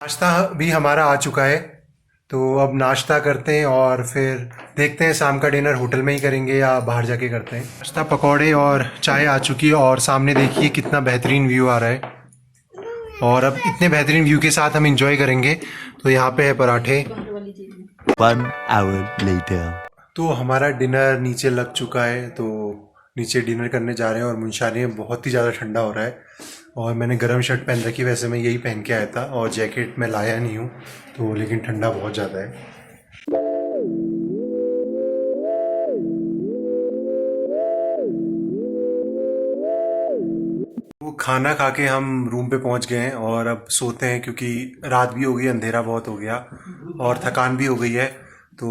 नाश्ता भी हमारा आ चुका है, तो अब नाश्ता करते हैं और फिर देखते हैं शाम का डिनर होटल में ही करेंगे या बाहर जाके करते हैं। नाश्ता, पकौड़े और चाय आ चुकी है और सामने देखिए कितना बेहतरीन व्यू आ रहा है। और अब इतने बेहतरीन व्यू के साथ हम एंजॉय करेंगे। तो यहाँ पे है पराठे। 1 hour later. तो हमारा डिनर नीचे लग चुका है, तो नीचे डिनर करने जा रहे हैं। और मुंशारी में बहुत ही ज़्यादा ठंडा हो रहा है और मैंने गर्म शर्ट पहन रखी, वैसे मैं यही पहन के आया था और जैकेट मैं लाया नहीं हूँ, तो लेकिन ठंडा बहुत ज़्यादा है। वो खाना खा के हम रूम पे पहुंच गए हैं और अब सोते हैं, क्योंकि रात भी हो गई, अंधेरा बहुत हो गया और थकान भी हो गई है। तो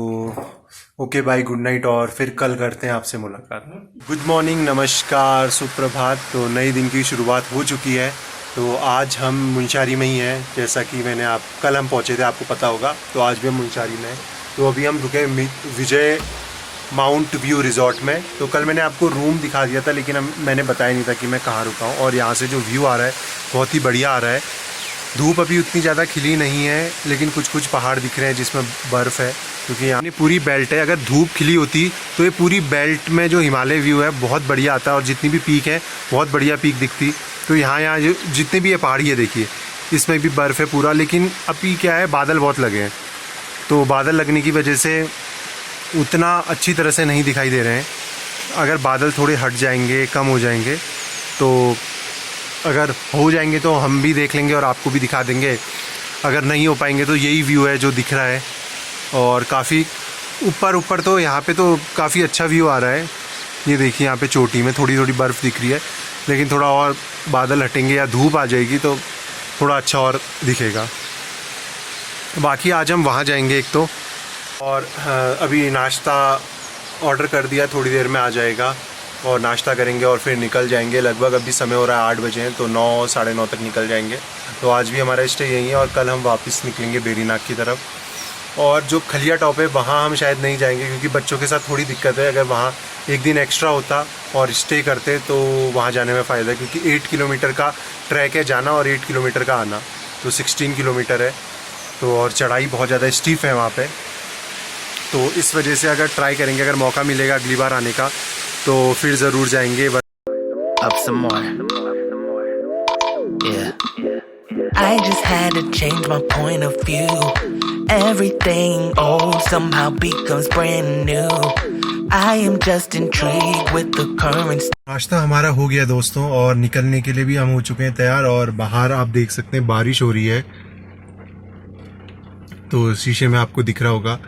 ओके बाय, गुड नाइट, और फिर कल करते हैं आपसे मुलाकात। गुड मॉर्निंग, नमस्कार, सुप्रभात। तो नए दिन की शुरुआत हो चुकी है। तो आज हम मुंशारी में ही हैं, जैसा कि कल हम पहुंचे थे, आपको पता होगा। तो आज भी हम मुंशारी में हैं। तो अभी हम रुके विजय माउंट व्यू रिजॉर्ट में। तो कल मैंने आपको रूम दिखा दिया था, लेकिन मैंने बताया नहीं था कि मैं कहाँ रुका हूँ। और यहाँ से जो व्यू आ रहा है बहुत ही बढ़िया आ रहा है। धूप अभी उतनी ज़्यादा खिली नहीं है, लेकिन कुछ कुछ पहाड़ दिख रहे हैं जिसमें बर्फ़ है, क्योंकि यहाँ पूरी बेल्ट है। अगर धूप खिली होती तो ये पूरी बेल्ट में जो हिमालय व्यू है बहुत बढ़िया आता है और जितनी भी पीक है बहुत बढ़िया पीक दिखती। तो यहाँ जो जितने भी ये पहाड़ी है देखिए, इसमें भी बर्फ़ है पूरा। लेकिन अभी क्या है, बादल बहुत लगे हैं, तो बादल लगने की वजह से उतना अच्छी तरह से नहीं दिखाई दे रहे हैं। अगर बादल थोड़े हट जाएंगे, कम हो जाएंगे, तो अगर हो जाएंगे तो हम भी देख लेंगे और आपको भी दिखा देंगे। अगर नहीं हो पाएंगे तो यही व्यू है जो दिख रहा है। और काफ़ी ऊपर तो यहाँ पे तो काफ़ी अच्छा व्यू आ रहा है। ये देखिए यहाँ पे चोटी में थोड़ी थोड़ी बर्फ़ दिख रही है, लेकिन थोड़ा और बादल हटेंगे या धूप आ जाएगी तो थोड़ा अच्छा और दिखेगा। बाकी आज हम वहाँ जाएंगे एक तो, और अभी नाश्ता ऑर्डर कर दिया, थोड़ी देर में आ जाएगा और नाश्ता करेंगे और फिर निकल जाएंगे। लगभग अभी समय हो रहा है 8 बजे हैं, तो 9 साढ़े 9 तक निकल जाएंगे। तो आज भी हमारा स्टे यही है और कल हम वापस निकलेंगे बेरीनाग की तरफ। और जो खलिया टॉप है वहाँ हम शायद नहीं जाएंगे, क्योंकि बच्चों के साथ थोड़ी दिक्कत है। अगर वहाँ एक दिन एक्स्ट्रा होता और स्टे करते तो वहाँ जाने में फ़ायदा है, क्योंकि 8 किलोमीटर का ट्रैक है जाना और 8 किलोमीटर का आना, तो 16 किलोमीटर है। तो और चढ़ाई बहुत ज़्यादा स्टीफ है वहाँ पर। तो इस वजह से अगर ट्राई करेंगे, अगर मौका मिलेगा अगली बार आने का तो फिर ज़रूर जाएंगे। Up some more. Yeah. I just had to change my point of view. Everything old somehow becomes brand new. I am just intrigued with the current. नाश्ता हमारा हो गया दोस्तों, और निकलने के लिए भी हम हो चुके हैं तैयार। और बाहर आप देख सकते हैं बारिश हो रही है, तो शीशे में आपको दिख रहा होगा।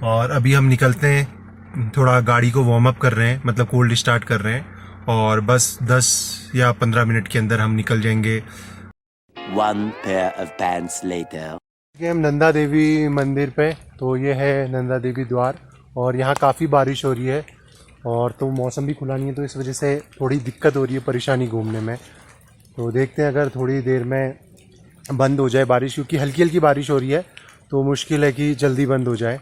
और अभी हम निकलते हैं, थोड़ा गाड़ी को वार्म अप कर रहे हैं, मतलब कोल्ड स्टार्ट कर रहे हैं, और बस 10 या 15 मिनट के अंदर हम निकल जाएंगे। 1 pair of pants later. हम नंदा देवी मंदिर पे, तो ये है नंदा देवी द्वार, और यहाँ काफ़ी बारिश हो रही है और तो मौसम भी खुला नहीं है, तो इस वजह से थोड़ी दिक्कत हो रही है, परेशानी घूमने में। तो देखते हैं अगर थोड़ी देर में बंद हो जाए बारिश, क्योंकि हल्की हल्की बारिश हो रही है, तो मुश्किल है कि जल्दी बंद हो जाए।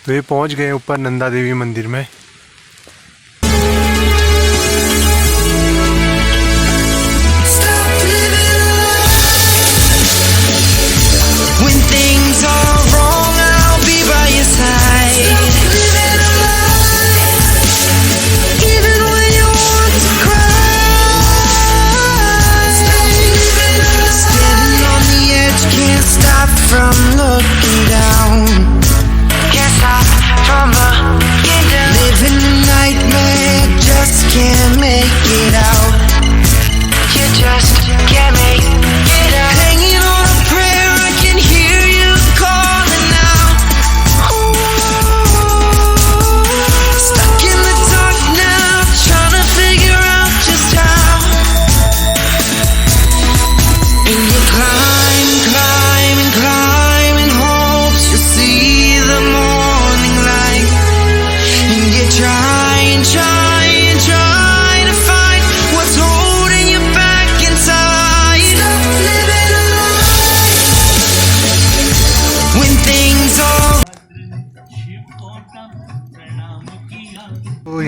तो ये पहुंच गए ऊपर नंदा देवी मंदिर में। When things are wrong, I'll be by your side. Even when you want to cry. Standing on the edge, can't stop from looking down. Can't stop from looking down.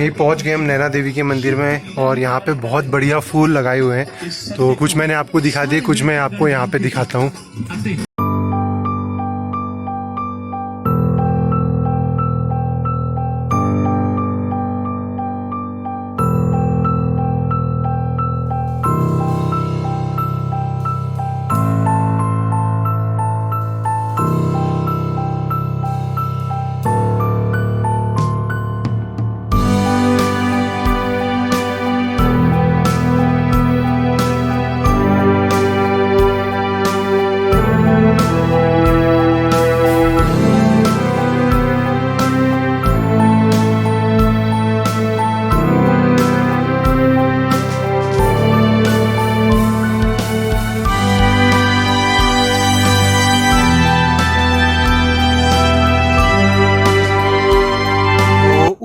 यही पहुंच गए हम नैना देवी के मंदिर में और यहाँ पे बहुत बढ़िया फूल लगाए हुए हैं। तो कुछ मैंने आपको दिखा दिए, कुछ मैं आपको यहाँ पे दिखाता हूँ।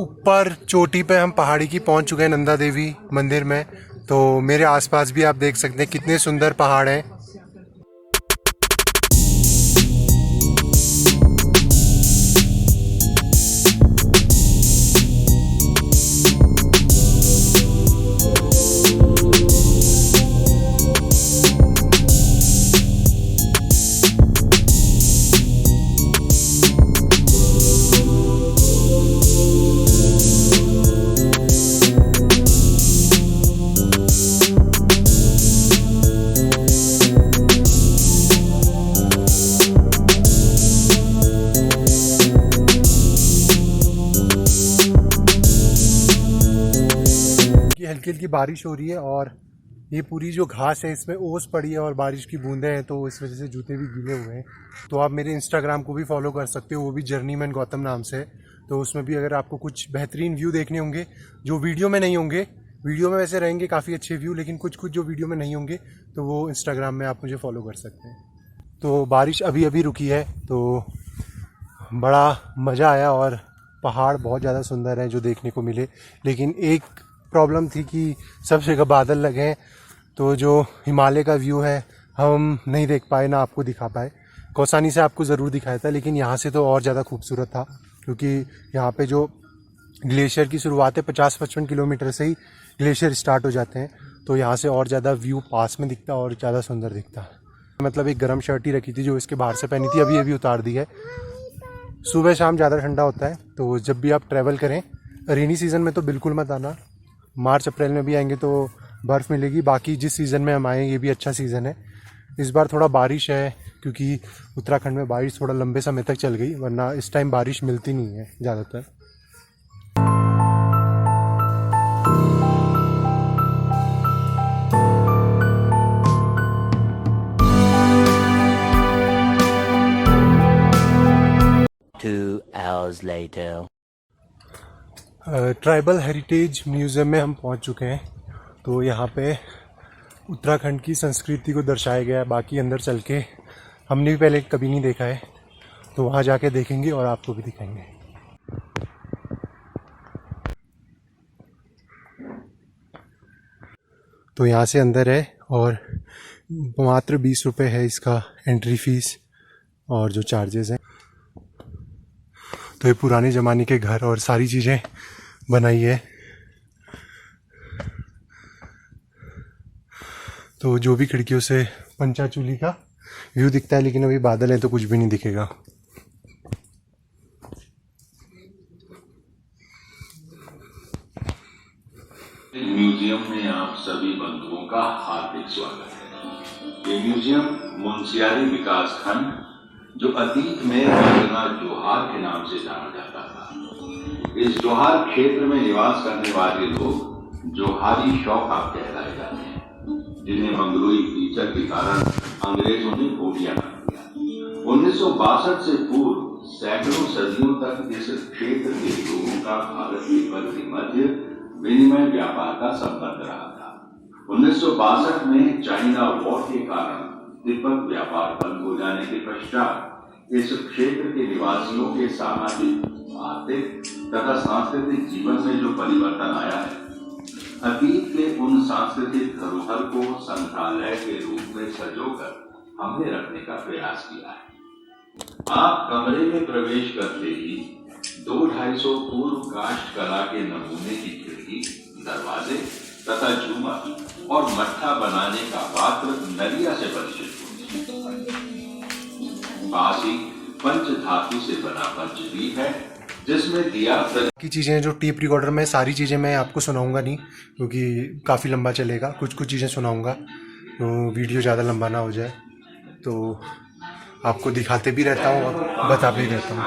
ऊपर चोटी पे हम पहाड़ी की पहुंच चुके हैं नंदा देवी मंदिर में। तो मेरे आसपास भी आप देख सकते हैं कितने सुंदर पहाड़ हैं। हल्की हल्की बारिश हो रही है और ये पूरी जो घास है इसमें ओस पड़ी है और बारिश की बूंदें हैं, तो इस वजह से जूते भी गीले हुए हैं। तो आप मेरे इंस्टाग्राम को भी फॉलो कर सकते हो, वो भी जर्नीमैन गौतम नाम से। तो उसमें भी अगर आपको कुछ बेहतरीन व्यू देखने होंगे जो वीडियो में नहीं होंगे, वीडियो में वैसे रहेंगे काफ़ी अच्छे व्यू, लेकिन कुछ कुछ जो वीडियो में नहीं होंगे तो वो इंस्टाग्राम में आप मुझे फॉलो कर सकते हैं। तो बारिश अभी अभी रुकी है तो बड़ा मज़ा आया और पहाड़ बहुत ज़्यादा सुंदर हैं जो देखने को मिले। लेकिन एक प्रॉब्लम थी कि सब जगह बादल लगे हैं, तो जो हिमालय का व्यू है हम नहीं देख पाए, ना आपको दिखा पाए। कौसानी से आपको ज़रूर दिखाया था, लेकिन यहाँ से तो और ज़्यादा खूबसूरत था, क्योंकि यहाँ पे जो ग्लेशियर की शुरुआत है 50-55 किलोमीटर से ही ग्लेशियर स्टार्ट हो जाते हैं। तो यहाँ से और ज़्यादा व्यू पास में दिखता और ज़्यादा सुंदर दिखता। मतलब एक गर्म शर्ट ही रखी थी जो इसके बाहर से पहनी थी, अभी अभी उतार दी है। सुबह शाम ज़्यादा ठंडा होता है, तो जब भी आप ट्रैवल करें, रेनी सीज़न में तो बिल्कुल मत आना। मार्च अप्रैल में भी आएंगे तो बर्फ़ मिलेगी। बाकी जिस सीज़न में हम आए ये भी अच्छा सीज़न है। इस बार थोड़ा बारिश है क्योंकि उत्तराखंड में बारिश थोड़ा लंबे समय तक चल गई, वरना इस टाइम बारिश मिलती नहीं है ज़्यादातर। ट्राइबल हेरिटेज म्यूज़ियम में हम पहुंच चुके हैं। तो यहाँ पे उत्तराखंड की संस्कृति को दर्शाया गया है। बाकी अंदर चल के हमने भी पहले कभी नहीं देखा है, तो वहाँ जाके देखेंगे और आपको भी दिखाएंगे। तो यहाँ से अंदर है और मात्र 20 रुपये है इसका एंट्री फीस और जो चार्जेस हैं। तो ये पुराने ज़माने के घर और सारी चीज़ें बनाई है। तो जो भी खिड़कियों से पंचाचूली का व्यू दिखता है, लेकिन अभी बादल है तो कुछ भी नहीं दिखेगा। म्यूजियम में आप सभी बंधुओं का हार्दिक स्वागत है। ये म्यूजियम मुंशियारी विकास खंड, जो अतीत में वंदना जोहार के नाम से जाना जाता था, इस जोहार क्षेत्र में निवास करने वाले लोग जोहारी शौका कहलाए जाते हैं, जिन्हें मंगरूई फीचर के कारण अंग्रेजों ने गोलियां कर दिया। 1962 से पूर्व सैकड़ों सदियों तक इस क्षेत्र के लोगों का भारत तिब्बत के मध्य विनिमय व्यापार का संबंध रहा था। 1962 में चाइना वॉर के कारण तिब्बत व्यापार बंद हो जाने के पश्चात इस क्षेत्र के निवासियों के सामाजिक, आर्थिक तथा सांस्कृतिक जीवन में जो परिवर्तन आया है, अतीत के उन सांस्कृतिक धरोहर को संग्रहालय के रूप में सजोकर हमने रखने का प्रयास किया है। आप कमरे में प्रवेश करते ही 200-250 पूर्व काष्ठ कला के नमूने की खिड़की, दरवाजे तथा झूमर और मट्ठा बनाने का पात्र नलिया से परिचित होंगे। पास ही पंच धातु से बना पंचदीप है, जिसमें दिया की चीज़ें जो टेप रिकॉर्डर में सारी चीज़ें मैं आपको सुनाऊंगा नहीं, क्योंकि काफ़ी लंबा चलेगा। कुछ कुछ चीज़ें सुनाऊंगा तो वीडियो ज़्यादा लंबा ना हो जाए, तो आपको दिखाते भी रहता हूँ और बता भी रहता हूँ।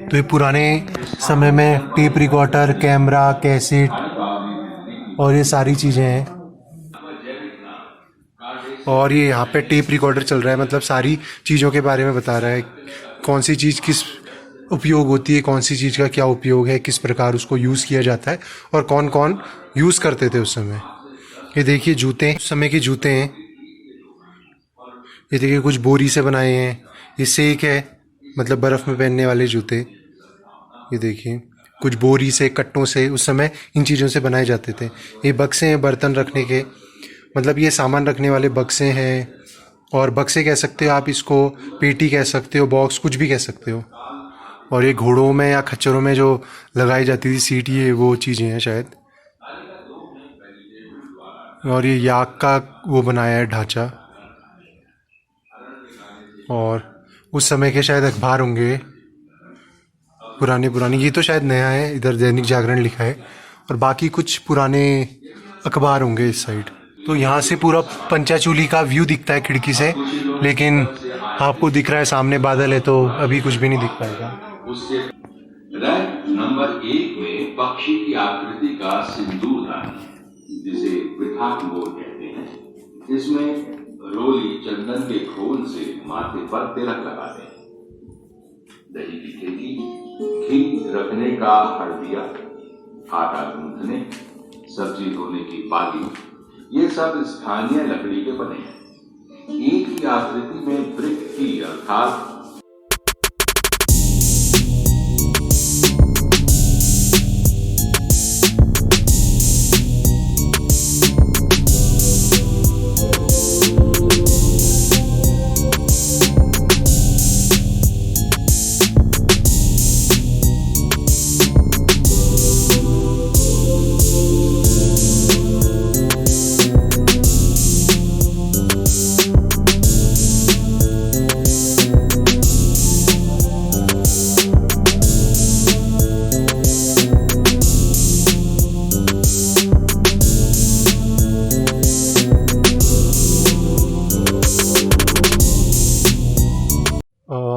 तो ये पुराने समय में टेप रिकॉर्डर, कैमरा, कैसेट और ये सारी चीज़ें हैं। और ये यहाँ पे टेप रिकॉर्डर चल रहा है, मतलब सारी चीज़ों के बारे में बता रहा है, कौन सी चीज़ किस उपयोग होती है, कौन सी चीज़ का क्या उपयोग है, किस प्रकार उसको यूज़ किया जाता है और कौन कौन यूज़ करते थे उस समय। ये देखिए जूते, उस समय के जूते हैं। ये देखिए कुछ बोरी से बनाए हैं। ये सेक है, मतलब बर्फ़ में पहनने वाले जूते। ये देखिए कुछ बोरी से, कट्टों से उस समय इन चीज़ों से बनाए जाते थे। ये बक्से हैं बर्तन रखने के, मतलब ये सामान रखने वाले बक्से हैं, और बक्से कह सकते हो आप इसको, पेटी कह सकते हो, बॉक्स, कुछ भी कह सकते हो। और ये घोड़ों में या खच्चरों में जो लगाई जाती थी सीट, ये वो चीज़ें हैं शायद। और ये याक का वो बनाया है ढांचा, और उस समय के शायद अखबार होंगे पुराने। ये तो शायद नया है, इधर दैनिक जागरण लिखा है, और बाकी कुछ पुराने अखबार होंगे इस साइड। तो यहाँ से पूरा पंचाचूली का व्यू दिखता है खिड़की से, लेकिन आपको दिख रहा है सामने बादल है, तो अभी कुछ भी नहीं दिख पाएगा। उसके रैंक नंबर 1 में पक्षी की आकृति का सिंदूरदान, जिसे पिठाक मोर कहते हैं, इसमें रोली चंदन के खोल से माथे पर तिलक लगाते हैं। दही की खेती, घी रखने का हड़दिया, आटा गूंथने, सब्जी धोने की पाली, ये सब स्थानीय लकड़ी के बने हैं। ईंट की आकृति में ब्रिक की अर्थात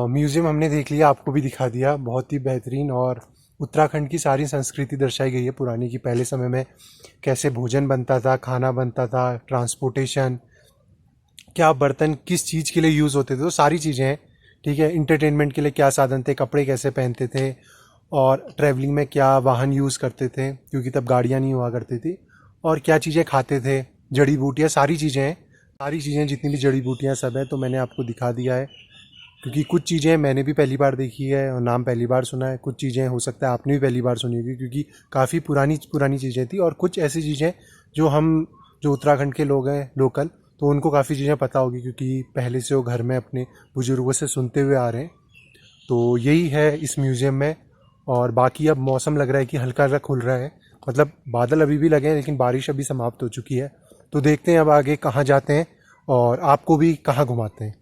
म्यूज़ियम हमने देख लिया, आपको भी दिखा दिया, बहुत ही बेहतरीन। और उत्तराखंड की सारी संस्कृति दर्शाई गई है पुरानी, की पहले समय में कैसे भोजन बनता था, खाना बनता था, ट्रांसपोर्टेशन, क्या बर्तन किस चीज़ के लिए यूज़ होते थे, तो सारी चीज़ें हैं। ठीक है, इंटरटेनमेंट के लिए क्या साधन थे, कपड़े कैसे पहनते थे, और ट्रैवलिंग में क्या वाहन यूज़ करते थे, क्योंकि तब गाड़ियाँ नहीं हुआ करती थी, और क्या चीज़ें खाते थे, जड़ी बूटियाँ, सारी चीज़ें हैं। सारी चीज़ें जितनी भी जड़ी बूटियाँ सब हैं, तो मैंने आपको दिखा दिया है। क्योंकि कुछ चीज़ें मैंने भी पहली बार देखी है और नाम पहली बार सुना है, कुछ चीज़ें हो सकता है आपने भी पहली बार सुनी होगी, क्योंकि काफ़ी पुरानी चीज़ें थी। और कुछ ऐसी चीज़ें जो उत्तराखंड के लोग हैं लोकल, तो उनको काफ़ी चीज़ें पता होगी, क्योंकि पहले से वो घर में अपने बुजुर्गों से सुनते हुए आ रहे हैं। तो यही है इस म्यूज़ियम में। और बाकी अब मौसम लग रहा है कि हल्का हल्का खुल रहा है, मतलब बादल अभी भी लगे हैं, लेकिन बारिश अभी समाप्त हो चुकी है। तो देखते हैं अब आगे कहाँ जाते हैं और आपको भी कहाँ घुमाते हैं।